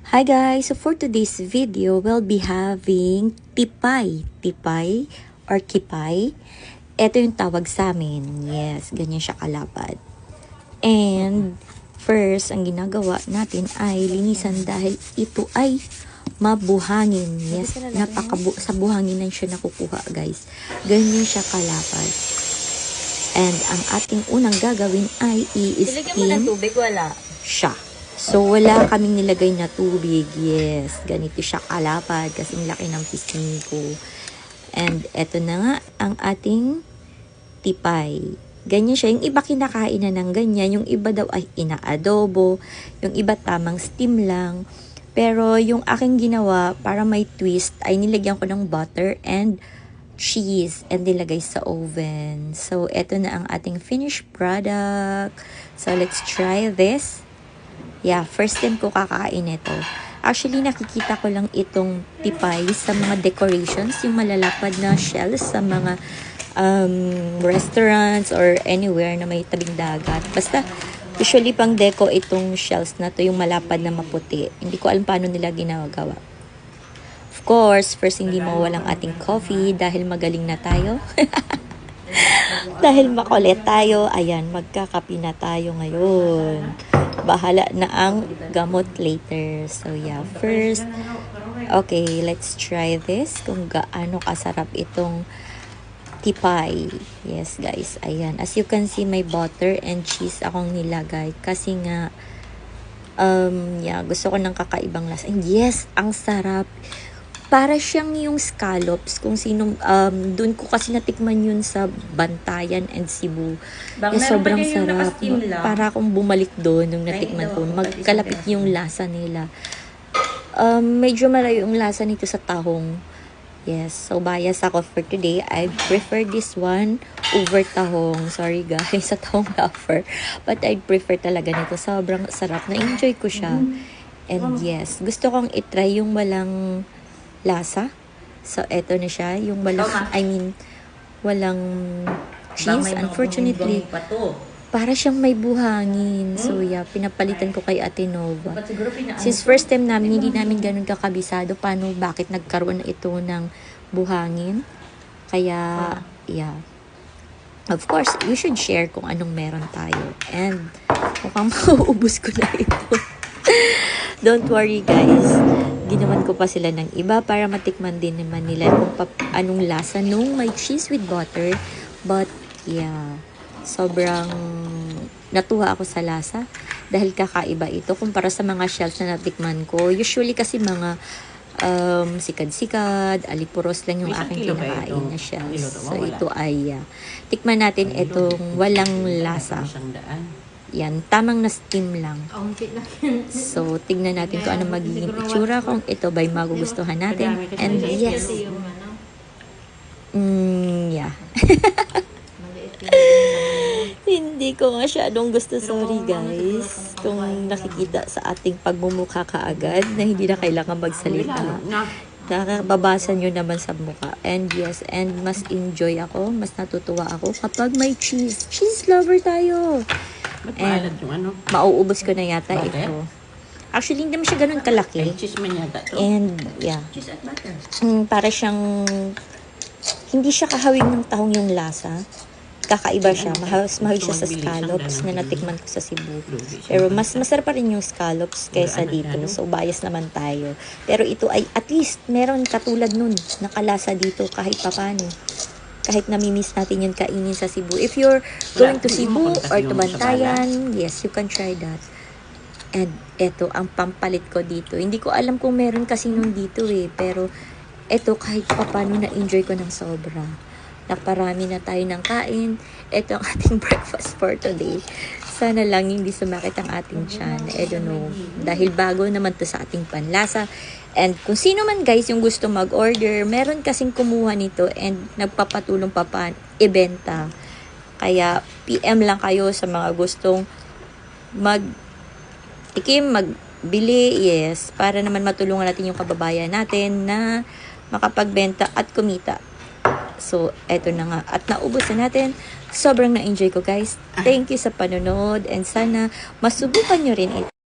Hi guys! So for today's video, we'll be having tipay. Tipay or kipay. Ito yung tawag sa amin. Yes, ganyan siya kalapad. And first, ang ginagawa natin ay linisan dahil ito ay mabuhangin. Yes, sa buhanginan siya nakukuha guys. Ganyan siya kalapad. And ang ating unang gagawin ay i-steam siya. So, wala kaming nilagay na tubig. Yes, ganito siya kalapad kasing laki ng pisngi ko. And eto na nga ang ating tipay. Ganyan siya. Yung iba kinakain na ng ganyan. Yung iba daw ay inaadobo. Yung iba tamang steam lang. Pero yung aking ginawa para may twist ay nilagyan ko ng butter and cheese and nilagay sa oven. So, eto na ang ating finished product. So, let's try this. Yeah, first time ko kakain ito. Actually, nakikita ko lang itong tipay sa mga decorations, yung malalapad na shells sa mga restaurants or anywhere na may tabing dagat. Basta, usually pang deco itong shells na to, yung malapad na maputi. Hindi ko alam paano nila ginagawa. Of course, first hindi mawalang ating coffee dahil magaling na tayo. Dahil makulit tayo, ayan, magkakapi na tayo ngayon. Bahala na ang gamot later. So yeah, first, okay, let's try this kung gaano kasarap itong tipay. Yes guys, ayan. As you can see, may butter and cheese akong nilagay kasi nga, yeah, gusto ko ng kakaibang lasa. And yes, ang sarap. Para siyang yung scallops, kung sino, dun ko kasi natikman yun sa Bantayan and Cebu. Sobrang sarap. Para akong bumalik doon nung natikman ko. Magkalapit yung lasa nila. Medyo malayo yung lasa nito sa tahong. Yes, so bias ako for today. I prefer this one over tahong. Sorry guys, sa tahong lover. But I prefer talaga nito. Sobrang sarap. Na-enjoy ko siya. And yes, gusto kong itry yung walang lasa. So, eto na siya. Yung walang, walang cheese. Unfortunately, para siyang may buhangin. So, yeah, pinapalitan ko kay Ate Nova. Since first time namin, hindi namin ganun kakabisado bakit nagkaroon na ito ng buhangin. Kaya, yeah. Of course, we should share kung anong meron tayo. And, mukhang mauubos ko na ito. Don't worry, guys. Ginawan ko pa sila ng iba para matikman din naman nila anong lasa nung may cheese with butter. But, yeah, sobrang natuwa ako sa lasa dahil kakaiba ito kumpara sa mga shells na natikman ko. Usually kasi mga sikad-sikad, alipuros lang yung aking kinakain na shells. So, ito ay, tikman natin itong walang lasa. Yan, tamang na steam lang. So, tignan natin kung ano magiging itsura, kung ito ba'y magugustuhan natin. And yes. Yeah. Hindi ko masyadong gusto, sorry guys. Kung nakikita sa ating pagmumukha kaagad na hindi na kailangan magsalita. Nakababasa nyo naman sa mukha. And yes, and mas enjoy ako, mas natutuwa ako kapag may cheese. Cheese lover tayo. And mauubos ko na yata ito. Actually, hindi naman siya ganun kalaki. And yeah. Para siyang hindi siya kahawig ng tahong yung lasa. Kakaiba siya. Mahawig siya sa scallops na natikman ko sa Cebu. Pero mas masarap pa rin yung scallops kaysa dito. So, bias naman tayo. Pero ito ay at least meron katulad nun. Nakalasa dito kahit papano. Kahit namimiss natin yung kainin sa Cebu. If you're going to Cebu or to Bantayan, yes, you can try that. And eto, ang pampalit ko dito. Hindi ko alam kung meron kasi nung dito pero eto kahit paano na-enjoy ko ng sobra. Naparami na tayo ng kain. Ito ang ating breakfast for today. Sana lang hindi sumakit ang ating tiyan. I don't know. Dahil bago naman to sa ating panlasa. And kung sino man guys yung gusto mag-order, meron kasing kumuha nito and nagpapatulong pa ibenta. Kaya PM lang kayo sa mga gustong magbili, yes, para naman matulungan natin yung kababayan natin na makapagbenta at kumita. So, eto na nga. At naubos na natin. Sobrang na-enjoy ko guys. Thank you sa panonood and sana masubukan nyo rin ito.